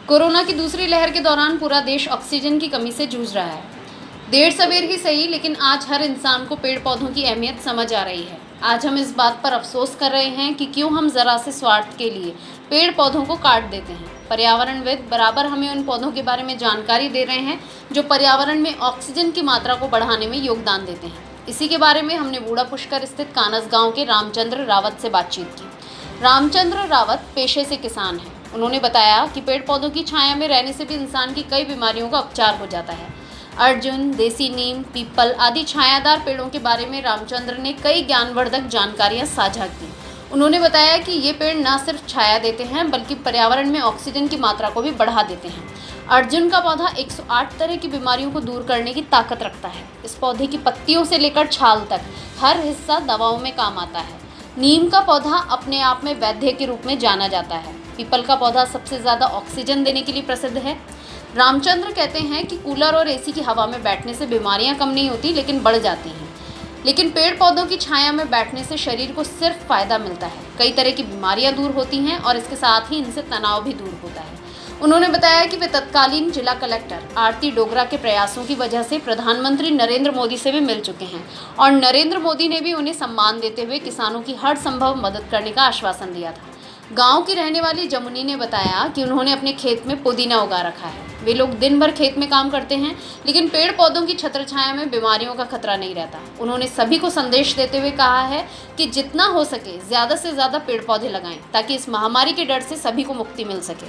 Corona की दूसरी लहर के दौरान पूरा देश ऑक्सीजन की कमी से जूझ रहा है। देर सवेर ही सही, लेकिन आज हर इंसान को पेड़ पौधों की अहमियत समझ आ रही है। आज हम इस बात पर अफसोस कर रहे हैं कि क्यों हम जरा से स्वार्थ के लिए पेड़ पौधों को काट देते हैं। पर्यावरणविद बराबर हमें उन पौधों के बारे में जानकारी दे रहे हैं जो पर्यावरण में ऑक्सीजन की मात्रा को बढ़ाने में योगदान देते हैं। इसी के बारे में हमने बूढ़ा पुष्कर स्थित कानस गाँव के रामचंद्र रावत से बातचीत की। रामचंद्र रावत पेशे से किसान हैं। उन्होंने बताया कि पेड़ पौधों की छाया में रहने से भी इंसान की कई बीमारियों का उपचार हो जाता है। अर्जुन, देसी नीम, पीपल आदि छायादार पेड़ों के बारे में रामचंद्र ने कई ज्ञानवर्धक जानकारियां साझा की। उन्होंने बताया कि ये पेड़ न सिर्फ छाया देते हैं बल्कि पर्यावरण में ऑक्सीजन की मात्रा को भी बढ़ा देते हैं। अर्जुन का पौधा 108 तरह की बीमारियों को दूर करने की ताकत रखता है। इस पौधे की पत्तियों से लेकर छाल तक हर हिस्सा दवाओं में काम आता है। नीम का पौधा अपने आप में वैद्य के रूप में जाना जाता है। पीपल का पौधा सबसे ज़्यादा ऑक्सीजन देने के लिए प्रसिद्ध है। रामचंद्र कहते हैं कि कूलर और एसी की हवा में बैठने से बीमारियां कम नहीं होती लेकिन बढ़ जाती हैं। लेकिन पेड़ पौधों की छाया में बैठने से शरीर को सिर्फ फ़ायदा मिलता है। कई तरह की बीमारियां दूर होती हैं और इसके साथ ही इनसे तनाव भी दूर होता है। उन्होंने बताया कि वे तत्कालीन जिला कलेक्टर आरती डोगरा के प्रयासों की वजह से प्रधानमंत्री नरेंद्र मोदी से भी मिल चुके हैं और नरेंद्र मोदी ने भी उन्हें सम्मान देते हुए किसानों की हर संभव मदद करने का आश्वासन दिया था। गांव की रहने वाली जमुनी ने बताया कि उन्होंने अपने खेत में पुदीना उगा रखा है। वे लोग दिन भर खेत में काम करते हैं लेकिन पेड़ पौधों की छत्र छाया में बीमारियों का खतरा नहीं रहता। उन्होंने सभी को संदेश देते हुए कहा है कि जितना हो सके ज़्यादा से ज़्यादा पेड़ पौधे लगाएं ताकि इस महामारी के डर से सभी को मुक्ति मिल सके।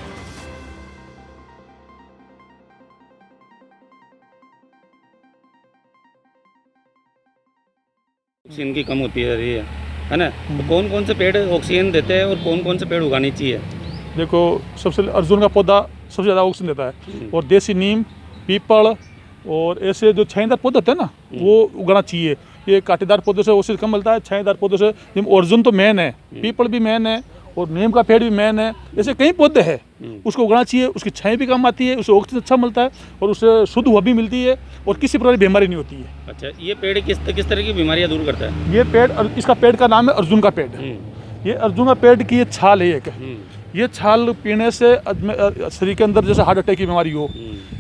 ऑक्सीजन की कम होती रही है ना। तो कौन कौन से पेड़ ऑक्सीजन देते हैं और कौन कौन से पेड़ उगानी चाहिए? देखो, सबसे अर्जुन का पौधा सबसे ज़्यादा ऑक्सीजन देता है और देसी नीम, पीपल और ऐसे जो छायादार पौधे होते हैं ना वो उगाना चाहिए। ये कांटेदार पौधों से ऑक्सीजन कम मिलता है, छायादार पौधों से अर्जुन तो मेन है, पीपल भी मेन है और नीम का पेड़ भी मेन है। ऐसे कई पौधे हैं, उसको उगाना चाहिए। उसकी छाया भी कम आती है, उससे ऑक्सीजन अच्छा मिलता है और उससे शुद्ध हवा भी मिलती है और किसी प्रकार की बीमारी नहीं होती है। अच्छा, ये पेड़ किस तरह की बीमारियां दूर करता है? ये पेड़, इसका पेड़ का नाम है अर्जुन का पेड़। ये अर्जुन का पेड़ की ये छाल है एक। ये छाल पीने से शरीर के अंदर जैसे हार्ट अटैक की बीमारी हो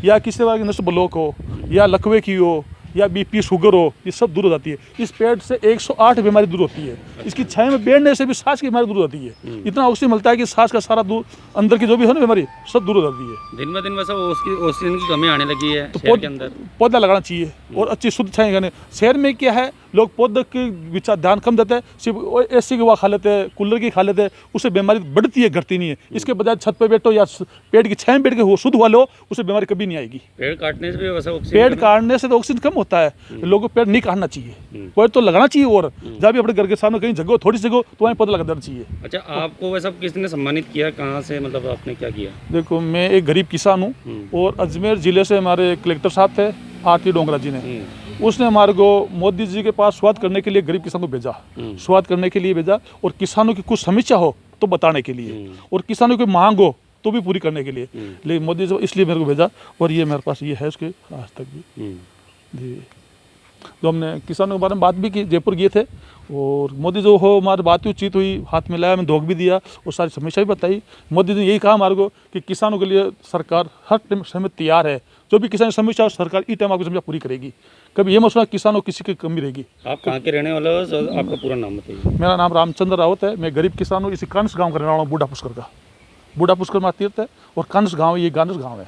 या किसी तरह की नस ब्लॉक हो या लकवे की हो या बीपी शुगर हो, ये सब दूर हो जाती है। इस पेड़ से 108 बीमारी दूर होती है। इसकी छाया में बैठने से भी सांस की बीमारी दूर होती है। इतना ऑक्सीजन मिलता है कि सांस का सारा दूर अंदर की जो भी है ना बीमारी सब दूर हो जाती है। दिन ब दिन वैसा ऑक्सीजन की कमी आने लगी है तो शहर के अंदर। पौधा लगाना चाहिए और अच्छी शुद्ध छाया करने। शहर में क्या है, लोग पौधे के विचार ध्यान कम देते हैं, सिर्फ एसी की हवा खा लेते हैं, कूलर की खा लेते हैं, उससे बीमारी बढ़ती है, घटती नहीं है। इसके बजाय छत पर बैठो या पेड़ की छाया में बैठ के शुद्ध हवा लो, उससे बीमारी कभी नहीं आएगी। पेड़ काटने से भी वैसा पेड़ काटने से तो ऑक्सीजन कम होता है। लोगों को पेड़ नहीं काटना चाहिए, पेड़ तो लगाना चाहिए। और जब भी अपने घर के सामने कहीं जगह थोड़ी सी जगह तो वहीं पौधा लगा देना चाहिए। अच्छा, आपको वैसा किसने सम्मानित किया, कहाँ से, मतलब आपने क्या किया? देखो, मैं एक गरीब किसान हूँ और अजमेर जिले से हमारे कलेक्टर साहब थे आरती डोगरा जी ने, उसने हमारे को मोदी जी के पास स्वागत करने के लिए गरीब किसान को भेजा, स्वागत करने के लिए भेजा और किसानों की कुछ समस्या हो तो बताने के लिए और किसानों की मांग हो तो भी पूरी करने के लिए। लेकिन मोदी जी इसलिए मेरे को भेजा और ये मेरे पास ये है उसके आज तक भी जी। जो हमने किसानों के बारे में बात भी की, जयपुर गए थे और मोदी जो हो हमारी बात उचित हुई, हाथ मिलाया, मैं धोख भी दिया और सारी समस्या भी बताई। मोदी ने यही कहा हमारे को कि किसानों के लिए सरकार हर टाइम समय तैयार है। जो भी किसान समस्या हो सरकार इस टाइम आपकी समस्या पूरी करेगी। कभी ये मसला किसानों किसी की कमी रहेगी। आप कहाँ के रहने वाले हो? आपका पूरा नाम बताइए। मेरा नाम रामचंद्र रावत है। मैं गरीब किसान हूँ। इसी कानस गाँव का रहने वाला हूँ, बूढ़ा पुष्कर का। बूढ़ा पुष्कर में तीर्थ है और कानस गाँव, ये गानस गाँव है।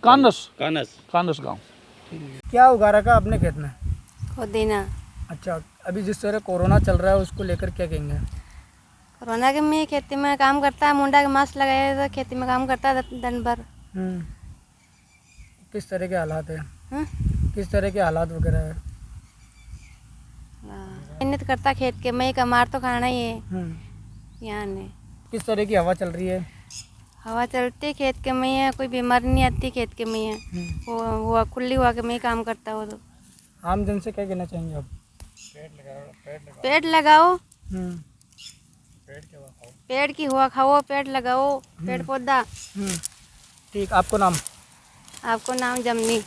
कानस गाँव। क्या उगा रखा अपने खेत में? पुदीना। अच्छा, अभी जिस तरह कोरोना चल रहा है उसको लेकर क्या कहेंगे? कोरोना के में खेती में काम करता है, मुंडा के मास्क लगाए तो खेती में काम करता है दिन भर। किस तरह के हालात है? किस तरह के हालात वगैरह है? मेहनत करता खेत के में, कमार तो खाना ही है यहाँ ने। किस तरह की हवा चल रही है? हवा चलती है खेत के में है, कोई बीमारी नहीं आती खेत के में है। वो खुली हुआ के में काम करता है वो। तो आम जन से क्या कहना चाहेंगे आप? पेड़ लगाओ, पेड़ की हवा खाओ, पेड़ लगाओ, पेड़ पौधा। ठीक, आपको नाम? आपको नाम जमनी।